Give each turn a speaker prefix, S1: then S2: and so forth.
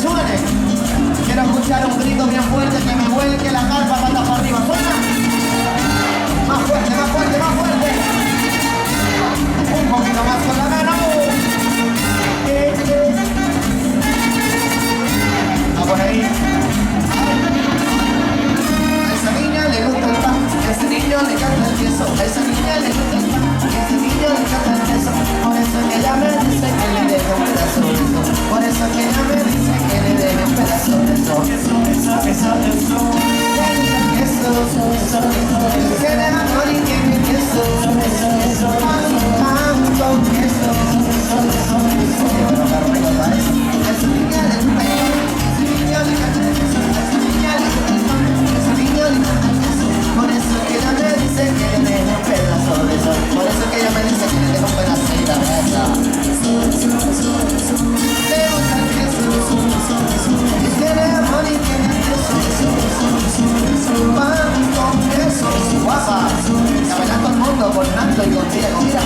S1: suene. Quiero escuchar un grito bien fuerte que me vuelque la carpa pata para arriba. ¿Suena? Más fuerte, más fuerte, más fuerte. Un poquito más con la mano. Va por ahí. A esa niña le gusta el pan, a ese niño le encanta el queso. A esa niña le gusta el pan, a ese niño le encanta el queso. Por eso que ella me dice que le deje un pedazo de eso. Por eso que ella me dice que le deje un pedazo de eso. Eso. Se deja morir que me queso. Pan con queso. Pero claro, me gusta eso. A esa niña le gusta el pan, a ese niño le encanta el queso. A esa niña le gusta el pan, a ese niño le encanta el queso. Por eso que ella me dice que le deje un pedazo de eso. Por eso que ella me dice que le deje un pedacito de eso. Le gusta el queso. Y quiere amor y tiene queso. Pan con queso. Guapa. Que bailar todo el mundo con Nando y con Diego. Mira.